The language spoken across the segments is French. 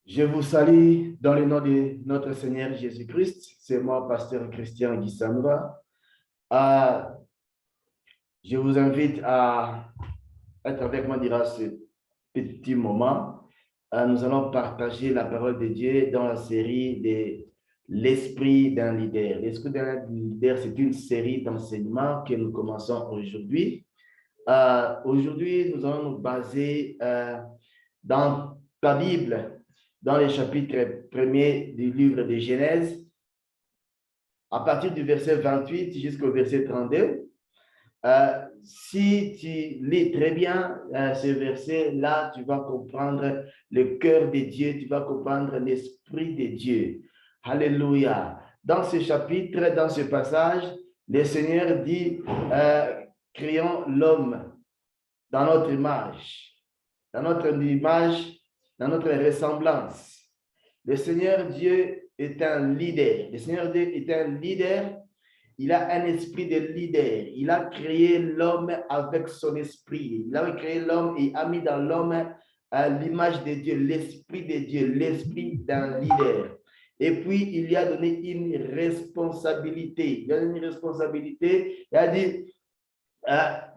Je vous salue dans le nom de notre Seigneur Jésus-Christ. C'est moi, pasteur Christian Guissamra. Je vous invite à être avec moi durant ce petit moment. Nous allons partager la parole de Dieu dans la série de l'esprit d'un leader. L'esprit d'un leader, c'est une série d'enseignements que nous commençons aujourd'hui. Aujourd'hui, nous allons nous baser dans la Bible, dans les chapitres 1er du livre de Genèse, à partir du verset 28 jusqu'au verset 32. Si tu lis très bien ce verset-là, tu vas comprendre le cœur de Dieu, tu vas comprendre l'esprit de Dieu. Alléluia. Dans ce chapitre, dans ce passage, le Seigneur dit, créons l'homme dans notre image, dans notre ressemblance. Le Seigneur Dieu est un leader. Le Seigneur Dieu est un leader. Il a un esprit de leader. Il a créé l'homme avec son esprit. Il a créé l'homme et a mis dans l'homme l'image de Dieu, l'esprit de Dieu, l'esprit d'un leader. Et puis, il lui a donné une responsabilité. Il a donné une responsabilité. Il a dit,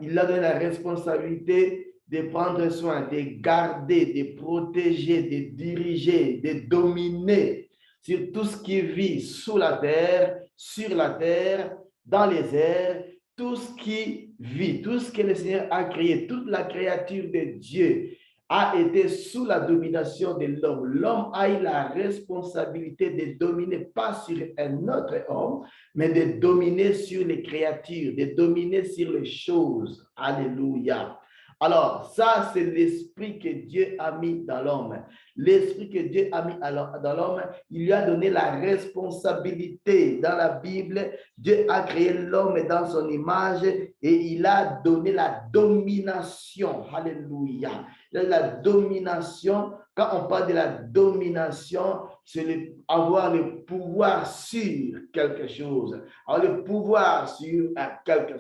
il a donné la responsabilité de prendre soin, de garder, de protéger, de diriger, de dominer sur tout ce qui vit sous la terre, sur la terre, dans les airs, tout ce qui vit, tout ce que le Seigneur a créé, toute la créature de Dieu a été sous la domination de l'homme. L'homme a eu la responsabilité de dominer, pas sur un autre homme, mais de dominer sur les créatures, de dominer sur les choses. Alléluia. Alors, ça, c'est l'esprit que Dieu a mis dans l'homme. L'esprit que Dieu a mis dans l'homme, il lui a donné la responsabilité. Dans la Bible, Dieu a créé l'homme dans son image et il a donné la domination. Alléluia. La domination, quand on parle de la domination, c'est avoir le pouvoir sur quelque chose, avoir le pouvoir sur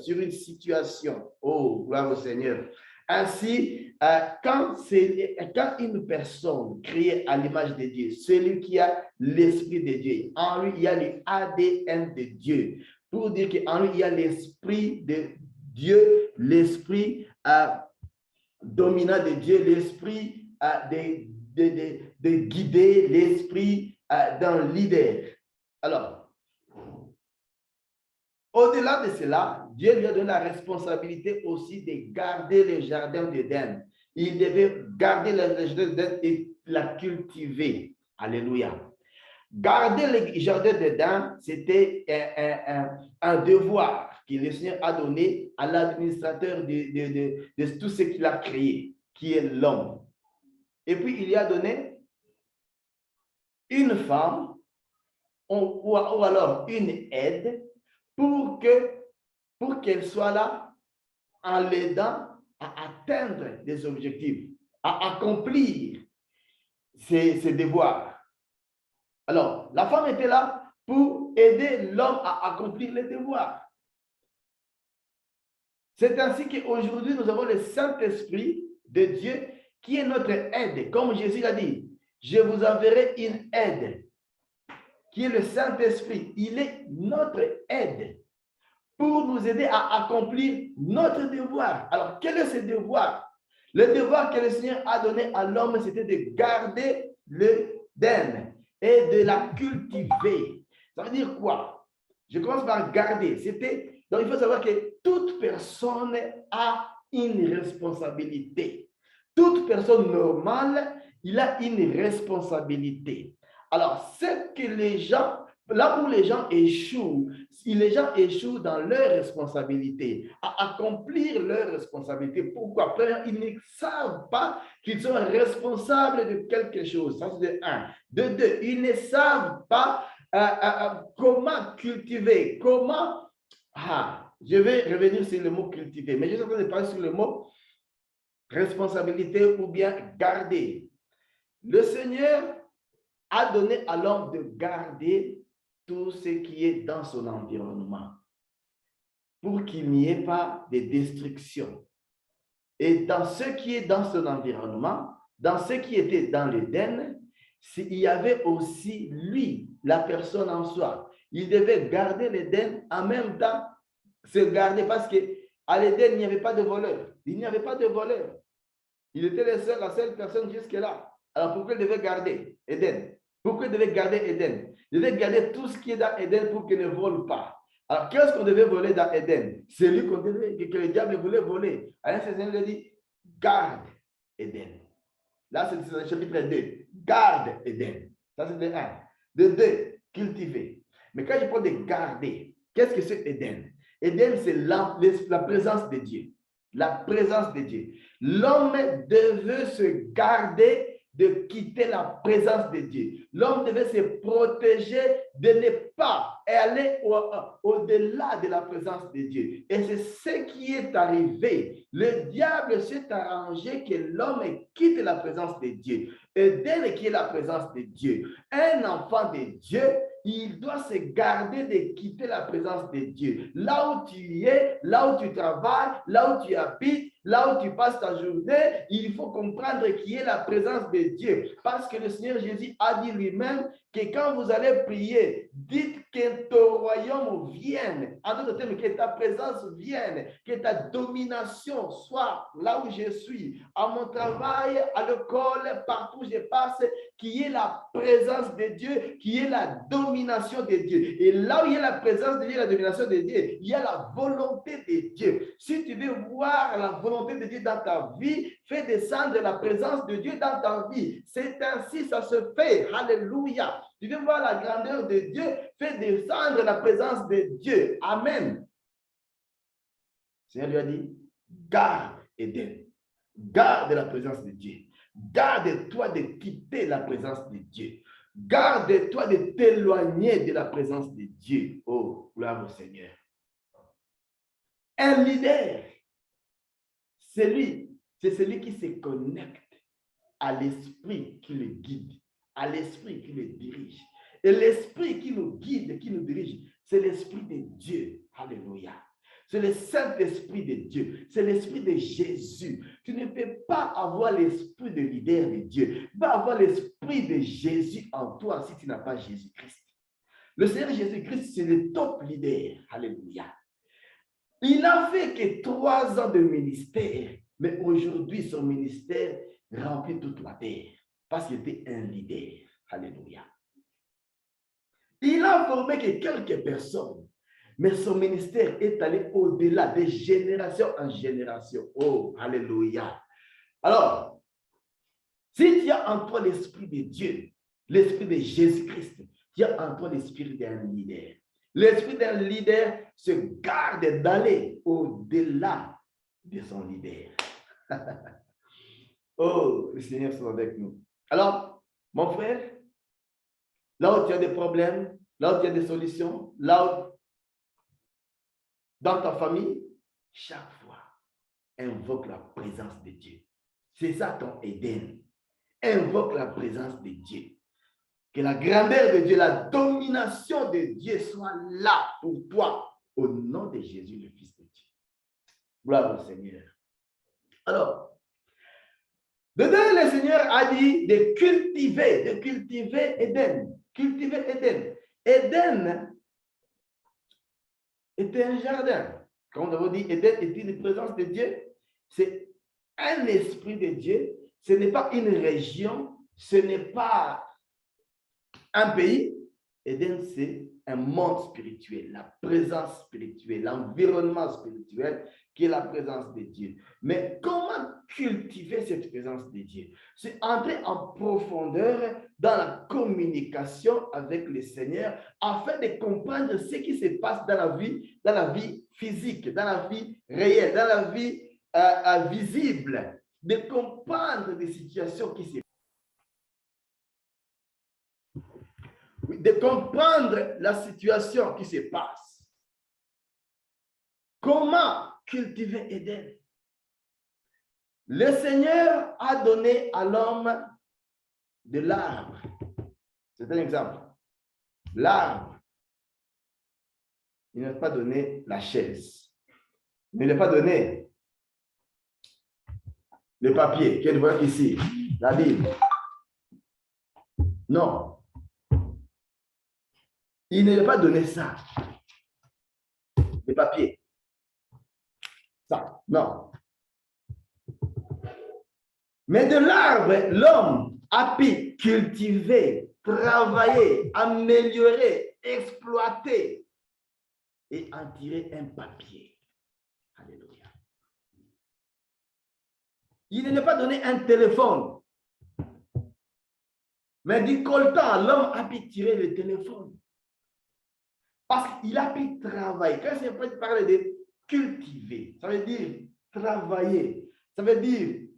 une situation. Oh, gloire au Seigneur. Ainsi, quand une personne créée à l'image de Dieu, celui qui a l'esprit de Dieu, en lui, il y a l'ADN de Dieu. Pour dire qu'en lui, il y a l'esprit de Dieu, l'esprit dominant de Dieu, l'esprit de guider, l'esprit d'un leader. Alors, au-delà de cela, Dieu lui a donné la responsabilité aussi de garder le jardin d'Éden. Il devait garder le jardin d'Éden et la cultiver. Alléluia. Garder le jardin d'Éden, c'était un devoir que le Seigneur a donné à l'administrateur de tout ce qu'il a créé, qui est l'homme. Et puis, il lui a donné une femme ou alors une aide pour qu'elle soit là en l'aidant à atteindre des objectifs, à accomplir ses devoirs. Alors, la femme était là pour aider l'homme à accomplir les devoirs. C'est ainsi qu'aujourd'hui, nous avons le Saint-Esprit de Dieu qui est notre aide. Comme Jésus l'a dit, je vous enverrai une aide, qui est le Saint-Esprit. Il est notre aide pour nous aider à accomplir notre devoir. Alors, quel est ce devoir? Le devoir que le Seigneur a donné à l'homme, c'était de garder l'Éden et de la cultiver. Ça veut dire quoi? Je commence par garder. Donc, il faut savoir que toute personne a une responsabilité. Toute personne normale, il a une responsabilité. Alors, c'est que les gens, là où les gens échouent dans leurs responsabilités, à accomplir leurs responsabilités. Pourquoi? Ils ne savent pas qu'ils sont responsables de quelque chose. Ça, c'est de un. De deux, ils ne savent pas comment cultiver, comment... je vais revenir sur le mot cultiver, mais je suis en train de parler sur le mot responsabilité ou bien garder. Le Seigneur a donné à l'homme de garder tout ce qui est dans son environnement pour qu'il n'y ait pas de destruction. Et dans ce qui est dans son environnement, dans ce qui était dans l'Éden, s'il y avait aussi lui, la personne en soi. Il devait garder l'Éden en même temps, se garder parce qu'à l'Éden, il n'y avait pas de voleur. Il n'y avait pas de voleur. Il était la seule personne jusque-là. Alors pourquoi il devait garder Éden? Pourquoi il devait garder Éden? Il devait garder tout ce qui est dans Éden pour qu'il ne vole pas. Alors qu'est-ce qu'on devait voler dans Éden? C'est lui que le diable voulait voler. Alors c'est il dit, garde Éden. Là, c'est le chapitre 2. Garde Éden. Ça, c'est le 1. De 2, cultiver. Mais quand je parle de garder, qu'est-ce que c'est Éden? Éden, c'est la présence de Dieu. La présence de Dieu. L'homme devait se garder de quitter la présence de Dieu. L'homme devait se protéger de ne pas aller au-delà de la présence de Dieu. Et c'est ce qui est arrivé. Le diable s'est arrangé que l'homme quitte la présence de Dieu. Et dès qu'il est la présence de Dieu, un enfant de Dieu, il doit se garder de quitter la présence de Dieu. Là où tu es, là où tu travailles, là où tu habites, là où tu passes ta journée, il faut comprendre qui est la présence de Dieu. Parce que le Seigneur Jésus a dit lui-même que quand vous allez prier, dites que ton royaume vienne. En d'autres termes, que ta présence vienne, que ta domination soit là où je suis, à mon travail, à l'école, partout où je passe, qui est la présence de Dieu, qui est la domination de Dieu. Et là où il y a la présence de Dieu, la domination de Dieu, il y a la volonté de Dieu. Si tu veux voir la volonté de Dieu dans ta vie, fais descendre la présence de Dieu dans ta vie. C'est ainsi ça se fait. Alléluia. Tu veux voir la grandeur de Dieu, fais descendre la présence de Dieu. Amen. Le Seigneur lui a dit, garde Éden. Garde la présence de Dieu. Garde-toi de quitter la présence de Dieu. Garde-toi de t'éloigner de la présence de Dieu. Oh, gloire au Seigneur. Un leader, c'est celui qui se connecte à l'esprit qui le guide, à l'esprit qui le dirige. Et l'esprit qui nous guide, qui nous dirige, c'est l'esprit de Dieu. Alléluia. C'est le Saint-Esprit de Dieu. C'est l'Esprit de Jésus. Tu ne peux pas avoir l'esprit de leader de Dieu. Tu vas avoir l'esprit de Jésus en toi si tu n'as pas Jésus-Christ. Le Seigneur Jésus-Christ, c'est le top leader. Alléluia. Il n'a fait que 3 ans de ministère, mais aujourd'hui, son ministère remplit toute la terre parce qu'il était un leader. Alléluia. Il n'a formé que quelques personnes. Mais son ministère est allé au-delà, de génération en génération. Oh, alléluia. Alors, si tu as en toi l'esprit de Dieu, l'esprit de Jésus-Christ, tu as en toi l'esprit d'un leader. L'esprit d'un leader se garde d'aller au-delà de son leader. Oh, le Seigneur soit avec nous. Alors, mon frère, là où tu as des problèmes, là où tu as des solutions, là où dans ta famille, chaque fois, invoque la présence de Dieu. C'est ça ton Éden. Invoque la présence de Dieu. Que la grandeur de Dieu, la domination de Dieu soit là pour toi, au nom de Jésus, le Fils de Dieu. Gloire au Seigneur. Alors, dedans, le Seigneur a dit de cultiver Éden. Cultiver Éden. Éden était un jardin. Comme nous avons dit, Éden était une présence de Dieu. C'est un esprit de Dieu. Ce n'est pas une région. Ce n'est pas un pays. Éden, c'est un monde spirituel, la présence spirituelle, l'environnement spirituel qui est la présence de Dieu. Mais comment cultiver cette présence de Dieu? C'est entrer en profondeur dans la communication avec le Seigneur afin de comprendre ce qui se passe dans la vie physique, dans la vie réelle, dans la vie visible, de comprendre des situations qui se passent. De comprendre la situation qui se passe. Comment cultiver Éden? Le Seigneur a donné à l'homme de l'arbre. C'est un exemple. L'arbre. Il n'a pas donné la chaise. Il n'a pas donné le papier. Qu'elle voit ici, la Bible. Non. Il ne lui a pas donné ça. Les papiers. Ça, non. Mais de l'arbre, l'homme a pu cultiver, travailler, améliorer, exploiter et en tirer un papier. Alléluia. Il ne lui a pas donné un téléphone. Mais du coltan, l'homme a pu tirer le téléphone. Parce qu'il a pu travailler. Quand c'est pour parler de cultiver, ça veut dire travailler. Ça veut dire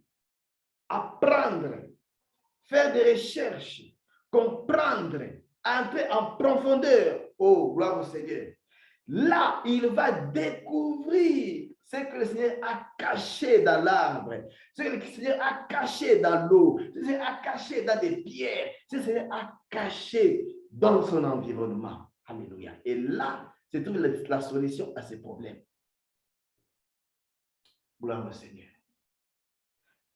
apprendre, faire des recherches, comprendre, entrer en profondeur. Oh, gloire au Seigneur. Là, il va découvrir ce que le Seigneur a caché dans l'arbre, ce que le Seigneur a caché dans l'eau, ce que le Seigneur a caché dans des pierres, ce que le Seigneur a caché dans son environnement. Alléluia. Et là, c'est trouve la solution à ces problèmes. Gloire au Seigneur.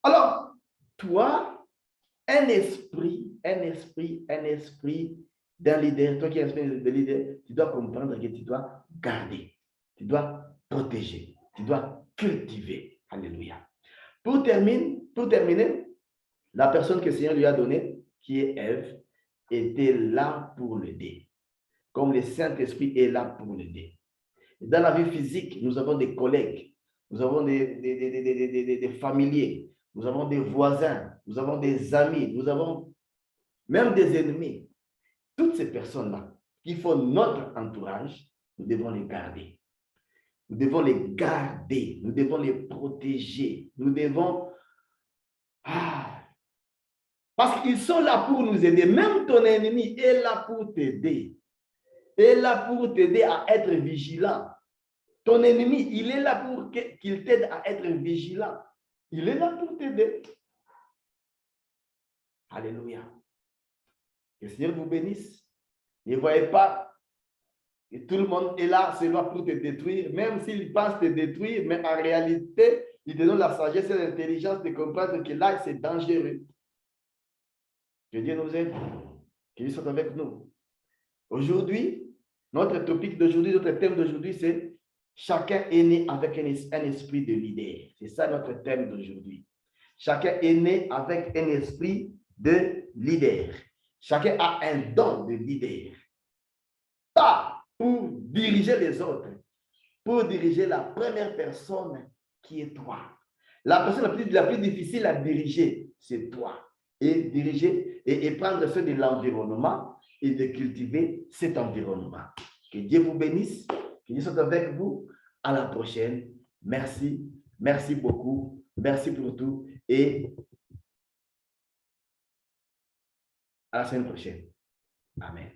Alors, toi, un esprit d'un leader, toi qui es un esprit de leader, tu dois comprendre que tu dois garder, tu dois protéger, tu dois cultiver. Alléluia. Pour terminer, la personne que le Seigneur lui a donnée, qui est Ève, était là pour l'aider. Comme le Saint-Esprit est là pour l'aider. Dans la vie physique, nous avons des collègues, nous avons des familiers, nous avons des voisins, nous avons des amis, nous avons même des ennemis. Toutes ces personnes-là qui font notre entourage, nous devons les garder. Nous devons les garder, nous devons les protéger, nous devons... Parce qu'ils sont là pour nous aider. Même ton ennemi est là pour t'aider. Est là pour t'aider à être vigilant. Ton ennemi, il est là pour qu'il t'aide à être vigilant. Il est là pour t'aider. Alléluia. Que le Seigneur vous bénisse. Ne voyez pas que tout le monde est là seulement pour te détruire, même s'il pense te détruire, mais en réalité, il te donne la sagesse et l'intelligence de comprendre que là, c'est dangereux. Que Dieu nous aide. Que Dieu soit avec nous. Aujourd'hui, notre topic d'aujourd'hui, notre thème d'aujourd'hui, c'est chacun est né avec un esprit de leader. C'est ça notre thème d'aujourd'hui. Chacun est né avec un esprit de leader. Chacun a un don de leader. Pas pour diriger les autres, pour diriger la première personne qui est toi. La personne la plus difficile à diriger, c'est toi. Et diriger et prendre soin de l'environnement et de cultiver cet environnement. Que Dieu vous bénisse, que Dieu soit avec vous. À la prochaine. Merci. Merci beaucoup. Merci pour tout. Et à la semaine prochaine. Amen.